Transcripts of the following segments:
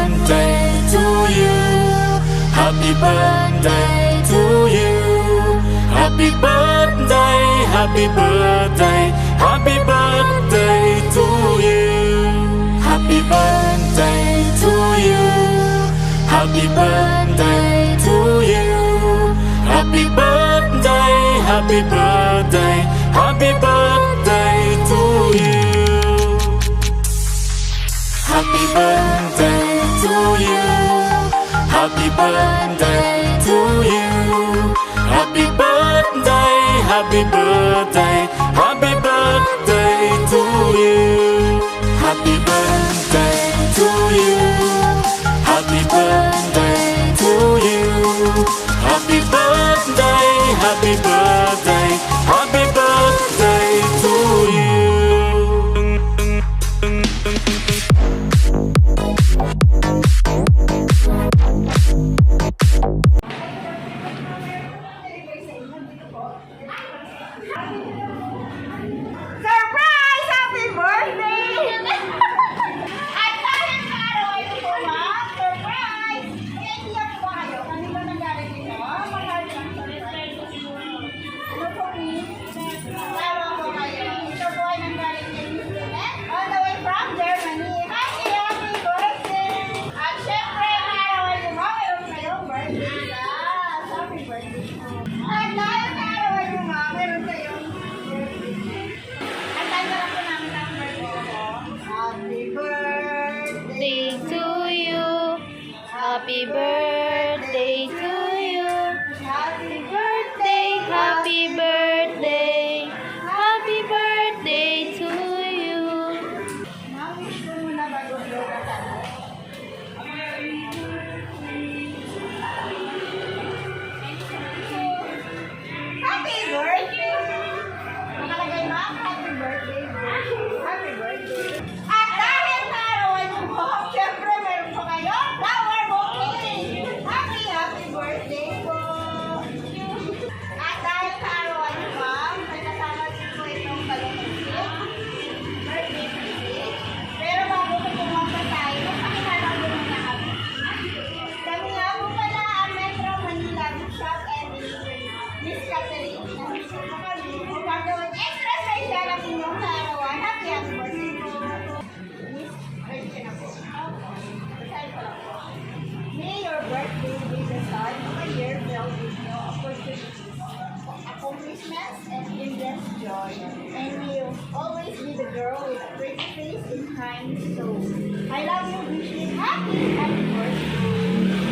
birthday to you. Happy birthday to you. Happy birthday, happy birthday, happy birthday to you. Happy birthday to you. Happy birthday to you. Happy birthday, happy birthday, happy birthday to you. Happy birthday to you. Happy birthday to you. Happy birthday, happy birthday, happy birthday to you. Happy birthday to you. Happy birthday to you. Happy birthday, happy birthday, happy birthday to you. Surprise! Happy birthday! At dahil sa araw ay ito ma, surprise! Naiiyak ba kayo? Kanina nangyari dito? Mahal lang surprise. Ano po ni? Tama po kayo. Ito po ay nangyari kay Miss Lynette all the way from Germany. Happy birthday! At syempre, ang araw ay ito ma, meron kayong birthday class. Happy birthday po. At dahil sa araw ay ito ma, meron kayong Day to you. Happy birthday to you. Happy birthday, happy birthday. Happy birthday to you. Ma-wish ko muna bago vlog at ano. Happy birthday! Nakalagay ma, happy birthday. Happy birthday. At dahil sa araw ay mo, syempre meron po kayo flower bouquet. Happy birthday po. At dahil sa araw ay mo, may kasama din po itong balonisi. Birthday visit. Pero bago ko pumunta tayo, pakilala ko muna kami. Kami nga po pala ang Metro Manila Bookshop and Delivery. Miss Catherine, nandito po kami upang gawin extra special ang inyong kaarawan. Happy birthday po. Miss, ready ka na po. Basahin ko lang po. May your birthday be the start of a year filled with new opportunities, accomplishments, and endless joy. And may you always be the girl with a pretty face and kind soul. I love you, wish you happy birthday.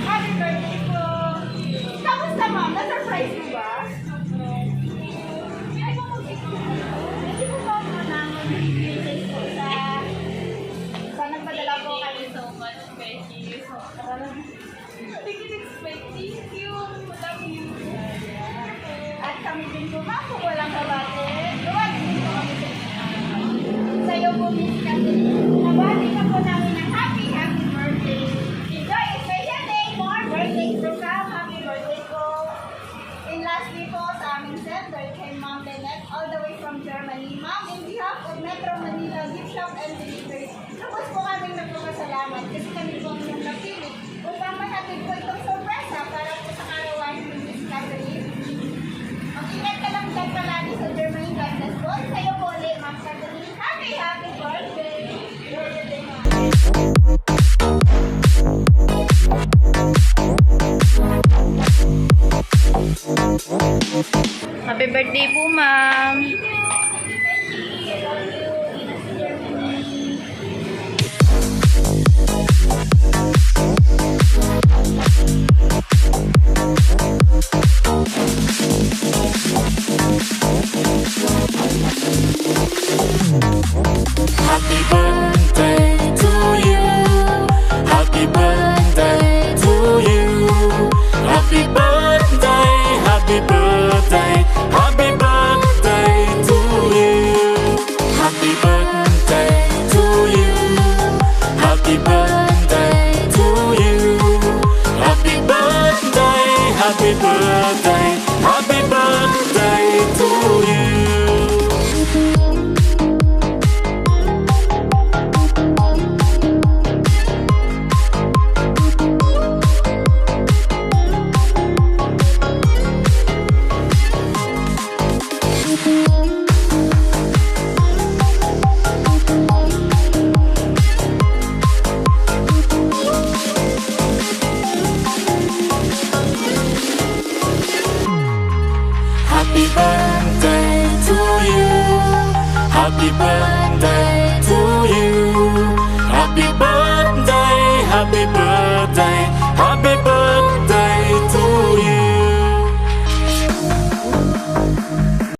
Happy birthday po. Kamusta ma'am? Na-surprise mo ba? Hindi po ba ako naman message po sa nagpadala po kayo so much, Becky. Hindi ko expect. Thank you. Love you. At kami din po ma'am, kung walang kabate, luwag din po kami sa iyo po, Miss Catherine. Nabati na po namin ng happy birthday. Enjoy a special day. More birthdays to come. Happy birthday po. And lastly po, sa aming sender, kay Ma'am Lynette, all the way from Germany. Ma'am, in behalf of Metro Manila Gift Shop and Delivery, tapos po kaming nagpapasalamat kasi kami po ang yung napili upang mahatid po itong sorpresa para po sa karawan ni Miss Catherine. Mag-ingat ka lang dyan palagi sa Germany. God bless po. Sa'yo po ulit, Ma'am Catherine. Happy birthday! Birthday, Ma'am. Happy birthday po, ma'am. Happy birthday to you. Happy birthday to you. Happy birthday, happy birthday, happy birthday Happy birthday to you. Happy birthday, happy birthday.